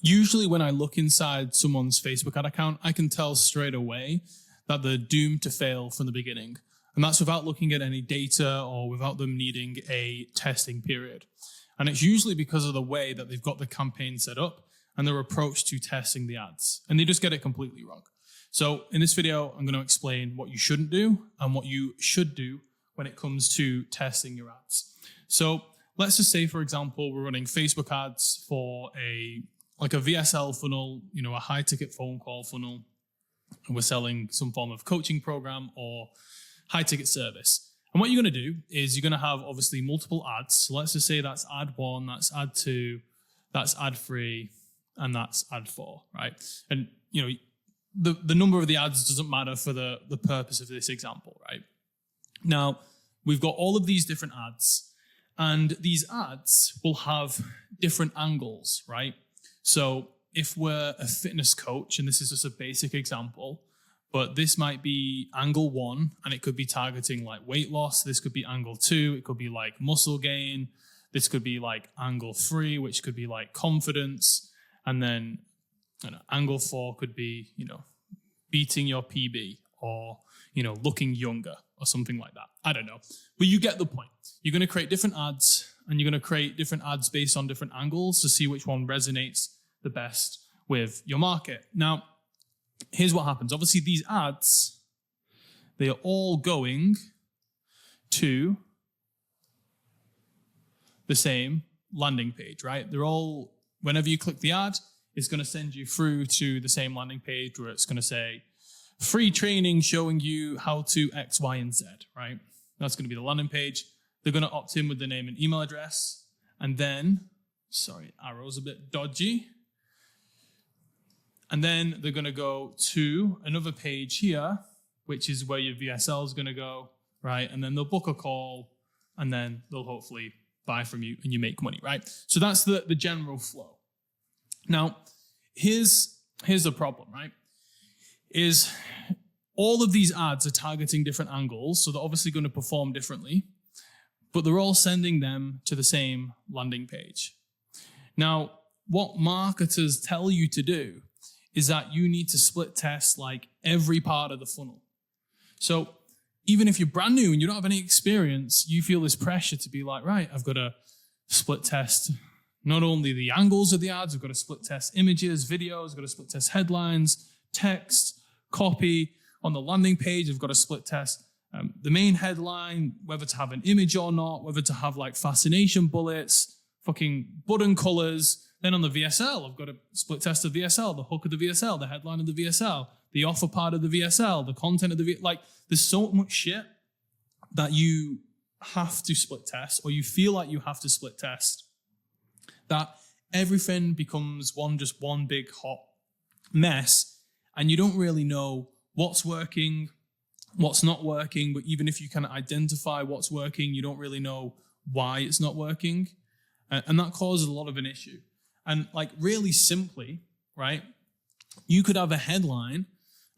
Usually when I look inside someone's Facebook ad account, I can tell straight away that they're doomed to fail from the beginning. And that's without looking at any data or without them needing a testing period. And it's usually because of the way that they've got the campaign set up and their approach to testing the ads. And they just get it completely wrong. So in this video, I'm going to explain what you shouldn't do and what you should do when it comes to testing your ads. So let's just say, for example, we're running Facebook ads for a VSL funnel, a high ticket phone call funnel, and we're selling some form of coaching program or high ticket service. And what you're going to do is you're going to have obviously multiple ads. So let's just say that's ad 1, that's ad 2, that's ad 3, and that's ad 4, right? And the number of the ads doesn't matter for the purpose of this example, right? Now, we've got all of these different ads, and these ads will have different angles, right? So if we're a fitness coach, and this is just a basic example, but this might be angle 1, and it could be targeting like weight loss. This could be angle 2. It could be like muscle gain. This could be like angle 3, which could be like confidence. And then angle 4 could be, beating your PB or, looking younger or something like that. I don't know. But you get the point. You're going to create different ads, and you're going to create different ads based on different angles to see which one resonates the best with your market. Now, here's what happens. Obviously, these ads, they are all going to the same landing page, right? They're all, whenever you click the ad, it's going to send you through to the same landing page where it's going to say, free training showing you how to X, Y, and Z, right? That's going to be the landing page. They're going to opt in with the name and email address. And then, sorry, arrow's a bit dodgy. And then they're going to go to another page here, which is where your VSL is going to go, right? And then they'll book a call, and then they'll hopefully buy from you and you make money, right? So that's the general flow. Now, here's the problem, right? Is all of these ads are targeting different angles, so they're obviously going to perform differently, but they're all sending them to the same landing page. Now, what marketers tell you to do is that you need to split test like every part of the funnel. So even if you're brand new and you don't have any experience, you feel this pressure to be like, right, I've got to split test not only the angles of the ads, I've got to split test images, videos, I've got to split test headlines, text, copy. On the landing page, I've got to split test the main headline, whether to have an image or not, whether to have like fascination bullets, fucking button colors. Then on the VSL, I've got to split test the VSL, the hook of the VSL, the headline of the VSL, the offer part of the VSL, the content of the VSL. Like, there's so much shit that you have to split test, or you feel like you have to split test, that everything becomes one big hot mess, and you don't really know what's working, what's not working. But even if you can identify what's working, you don't really know why it's not working. And that causes a lot of an issue. And like really simply, right, you could have a headline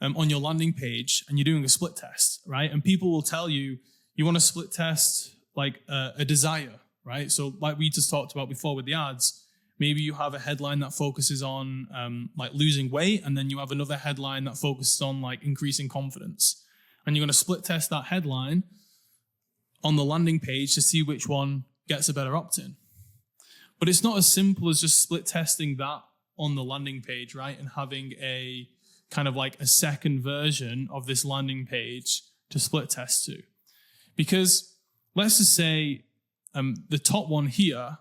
on your landing page and you're doing a split test, right? And people will tell you, you want to split test like a desire, right? So like we just talked about before with the ads, maybe you have a headline that focuses on like losing weight, and then you have another headline that focuses on like increasing confidence. And you're going to split test that headline on the landing page to see which one gets a better opt-in. But it's not as simple as just split testing that on the landing page, right? And having a kind of like a second version of this landing page to split test to. Because let's just say the top one here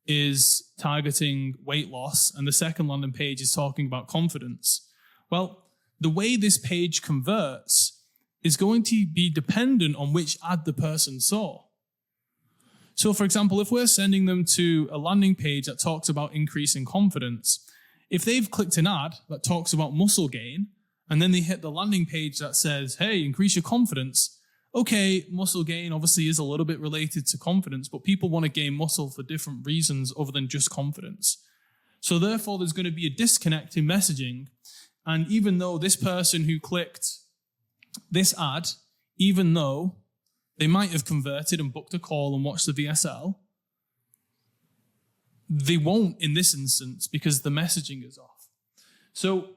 is targeting weight loss, and the second landing page is talking about confidence. Well, the way this page converts is going to be dependent on which ad the person saw. So for example, if we're sending them to a landing page that talks about increasing confidence, if they've clicked an ad that talks about muscle gain, and then they hit the landing page that says, hey, increase your confidence, okay, muscle gain obviously is a little bit related to confidence, but people want to gain muscle for different reasons other than just confidence. So therefore, there's going to be a disconnect in messaging. And even though this person who clicked this ad, even though they might have converted and booked a call and watched the VSL, they won't in this instance because the messaging is off. So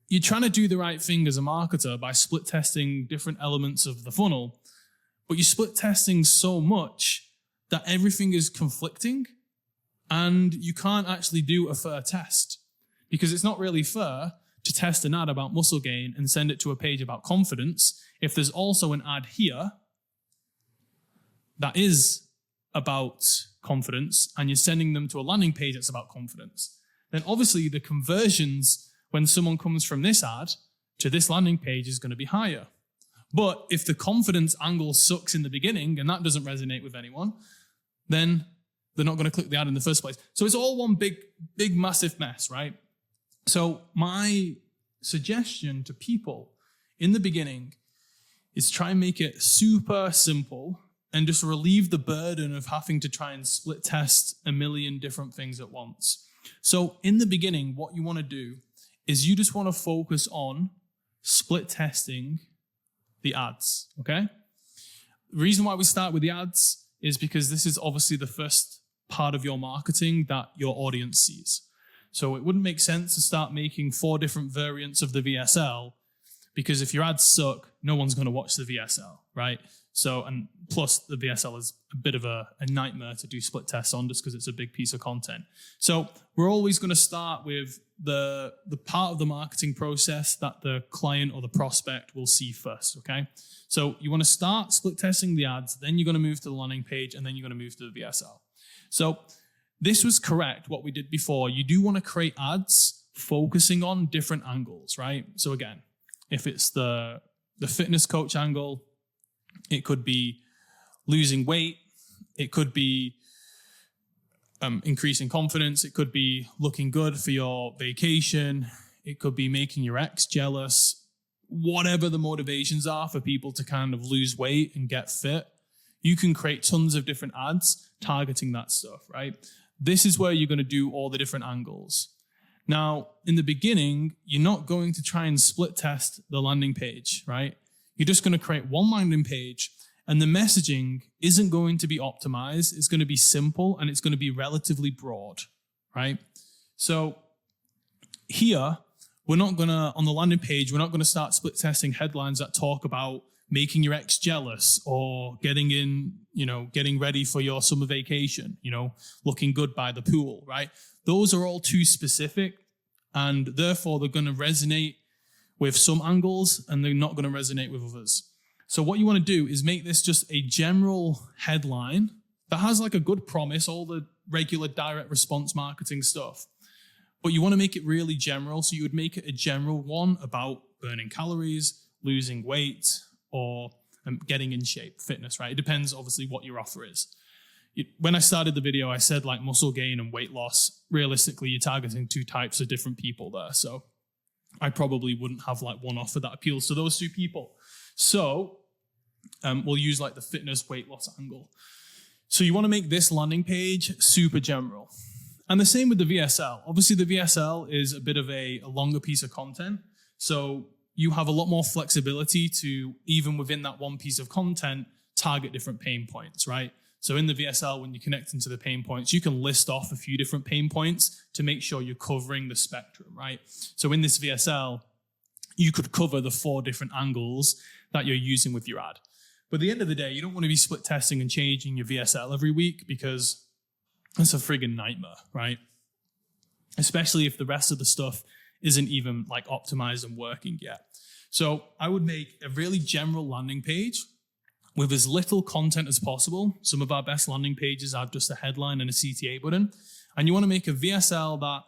you're trying to do the right thing as a marketer by split testing different elements of the funnel, but you're split testing so much that everything is conflicting and you can't actually do a fair test, because it's not really fair to test an ad about muscle gain and send it to a page about confidence if there's also an ad here that is about confidence and you're sending them to a landing page that's about confidence. Then obviously the conversions when someone comes from this ad to this landing page is going to be higher. But if the confidence angle sucks in the beginning and that doesn't resonate with anyone, then they're not going to click the ad in the first place. So it's all one big, massive mess, right? So my suggestion to people in the beginning is try and make it super simple and just relieve the burden of having to try and split test a million different things at once. So in the beginning, what you want to do is you just want to focus on split testing the ads, okay? The reason why we start with the ads is because this is obviously the first part of your marketing that your audience sees. So it wouldn't make sense to start making 4 different variants of the VSL, because if your ads suck, no one's going to watch the VSL, right? So, and plus the VSL is a bit of a nightmare to do split tests on just because it's a big piece of content. So we're always going to start with the part of the marketing process that the client or the prospect will see first, okay? So you want to start split testing the ads, then you're going to move to the landing page, and then you're going to move to the VSL. So this was correct, what we did before. You do want to create ads focusing on different angles, right? So again, if it's the fitness coach angle, it could be losing weight. It could be increasing confidence. It could be looking good for your vacation. It could be making your ex jealous. Whatever the motivations are for people to kind of lose weight and get fit, you can create tons of different ads targeting that stuff, right? This is where you're going to do all the different angles. Now, in the beginning, you're not going to try and split test the landing page, right? You're just going to create one landing page, and the messaging isn't going to be optimized. It's going to be simple and it's going to be relatively broad, right? So here, we're not going to, on the landing page, we're not going to start split testing headlines that talk about making your ex jealous or getting ready for your summer vacation, looking good by the pool, right? Those are all too specific, and therefore they're going to resonate with some angles and they're not going to resonate with others. So what you want to do is make this just a general headline that has like a good promise, all the regular direct response marketing stuff. But you want to make it really general. So you would make it a general one about burning calories, losing weight, or getting in shape, fitness, right? It depends obviously what your offer is. When I started the video, I said like muscle gain and weight loss. Realistically, you're targeting 2 types of different people there. So I probably wouldn't have like one offer that appeals to those 2 people. So we'll use like the fitness weight loss angle. So you want to make this landing page super general. And the same with the VSL. Obviously the VSL is a bit of a longer piece of content. So you have a lot more flexibility to, even within that one piece of content, target different pain points, right? So in the VSL, when you connect into the pain points, you can list off a few different pain points to make sure you're covering the spectrum, right? So in this VSL, you could cover the 4 different angles that you're using with your ad. But at the end of the day, you don't want to be split testing and changing your VSL every week, because it's a friggin' nightmare, right? Especially if the rest of the stuff isn't even like optimized and working yet. So I would make a really general landing page with as little content as possible. Some of our best landing pages have just a headline and a CTA button. And you want to make a VSL that,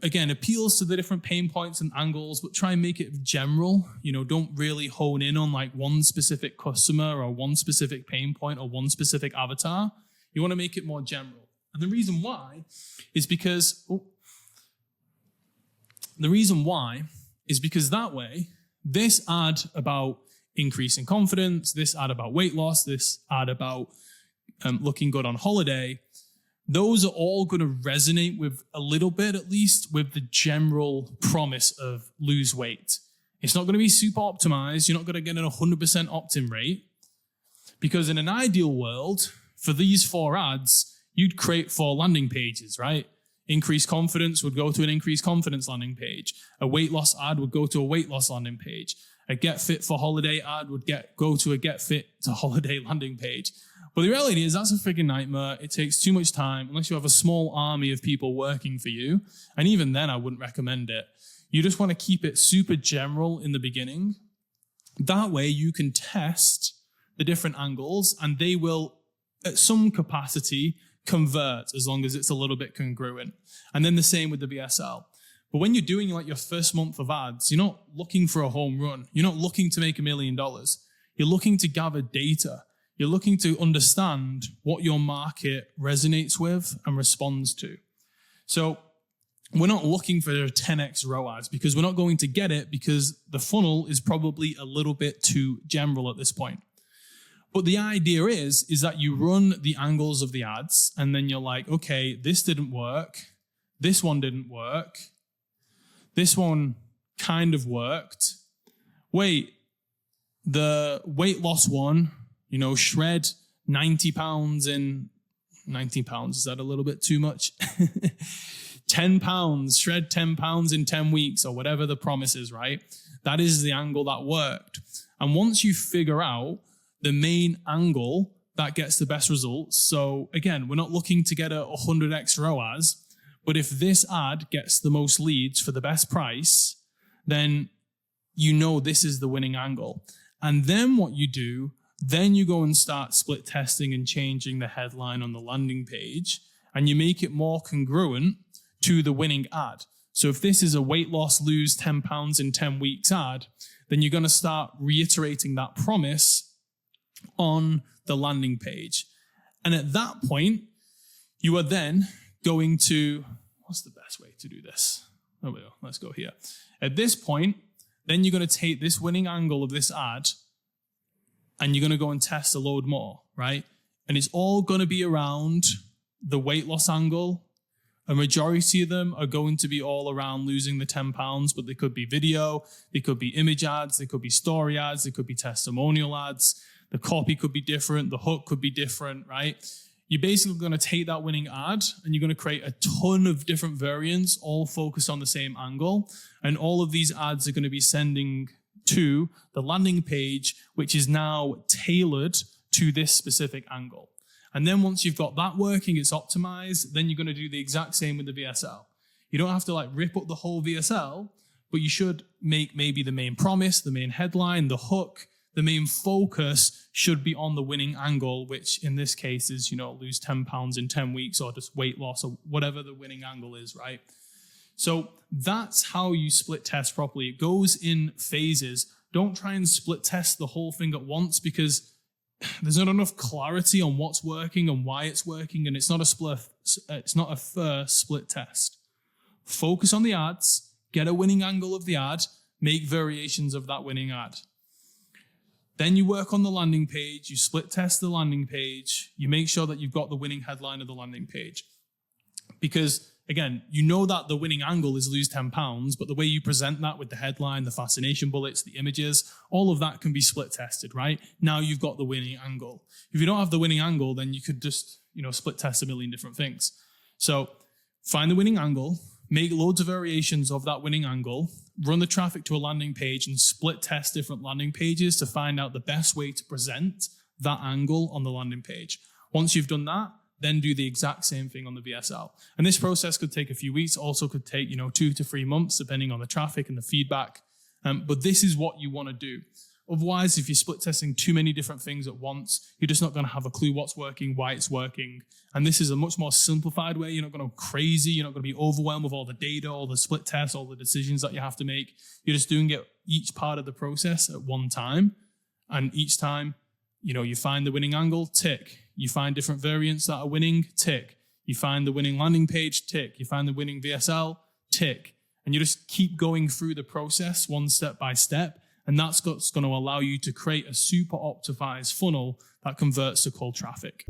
again, appeals to the different pain points and angles, but try and make it general. Don't really hone in on like one specific customer or one specific pain point or one specific avatar. You want to make it more general. And the reason why is because, that way, this ad about increasing confidence, this ad about weight loss, this ad about looking good on holiday, those are all going to resonate with a little bit, at least, with the general promise of lose weight. It's not going to be super optimized. You're not going to get an 100% opt-in rate, because in an ideal world, for these 4 ads, you'd create 4 landing pages, right? Increased confidence would go to an increased confidence landing page. A weight loss ad would go to a weight loss landing page. A get fit for holiday ad would go to a get fit to holiday landing page. But the reality is that's a freaking nightmare. It takes too much time unless you have a small army of people working for you. And even then, I wouldn't recommend it. You just want to keep it super general in the beginning. That way you can test the different angles and they will, at some capacity, convert as long as it's a little bit congruent. And then the same with the VSL. But when you're doing like your first month of ads, you're not looking for a home run. You're not looking to make $1 million. You're looking to gather data. You're looking to understand what your market resonates with and responds to. So we're not looking for a 10x ROAS because we're not going to get it because the funnel is probably a little bit too general at this point. But the idea is that you run the angles of the ads and then you're like, okay, this didn't work. This one didn't work. This one kind of worked. Wait, the weight loss one, shred 90 pounds in 90 pounds. Is that a little bit too much? 10 pounds, shred 10 pounds in 10 weeks or whatever the promise is, right? That is the angle that worked. And once you figure out the main angle that gets the best results. So again, we're not looking to get a 100x ROAS, but if this ad gets the most leads for the best price, then this is the winning angle. And then what you do, then you go and start split testing and changing the headline on the landing page, and you make it more congruent to the winning ad. So if this is a weight loss, lose 10 pounds in 10 weeks ad, then you're going to start reiterating that promise on the landing page. And at that point, you are then going to, what's the best way to do this? There we go. Let's go here. At this point, then you're going to take this winning angle of this ad and you're going to go and test a load more, right? And it's all going to be around the weight loss angle. A majority of them are going to be all around losing the 10 pounds, but they could be video, they could be image ads, they could be story ads, they could be testimonial ads. The copy could be different. The hook could be different, right? You're basically going to take that winning ad and you're going to create a ton of different variants, all focused on the same angle. And all of these ads are going to be sending to the landing page, which is now tailored to this specific angle. And then once you've got that working, it's optimized, then you're going to do the exact same with the VSL. You don't have to rip up the whole VSL, but you should make maybe the main promise, the main headline, the hook. The main focus should be on the winning angle, which in this case is, lose 10 pounds in 10 weeks or just weight loss or whatever the winning angle is, right? So that's how you split test properly. It goes in phases. Don't try and split test the whole thing at once because there's not enough clarity on what's working and why it's working, and it's not a fair split test. Focus on the ads, get a winning angle of the ad, make variations of that winning ad. Then you work on the landing page, you split test the landing page, you make sure that you've got the winning headline of the landing page. Because again, that the winning angle is lose 10 pounds, but the way you present that with the headline, the fascination bullets, the images, all of that can be split tested, right? Now you've got the winning angle. If you don't have the winning angle, then you could just, split test a million different things. So find the winning angle, make loads of variations of that winning angle, run the traffic to a landing page and split test different landing pages to find out the best way to present that angle on the landing page. Once you've done that, then do the exact same thing on the VSL. And this process could take a few weeks, also could take 2 to 3 months, depending on the traffic and the feedback. But this is what you want to do. Otherwise, if you're split testing too many different things at once, you're just not going to have a clue what's working, why it's working. And this is a much more simplified way. You're not going to go crazy. You're not going to be overwhelmed with all the data, all the split tests, all the decisions that you have to make. You're just doing it each part of the process at one time. And each time, you find the winning angle, tick. You find different variants that are winning, tick. You find the winning landing page, tick. You find the winning VSL, tick. And you just keep going through the process one step by step. And that's what's going to allow you to create a super optimized funnel that converts to cold traffic.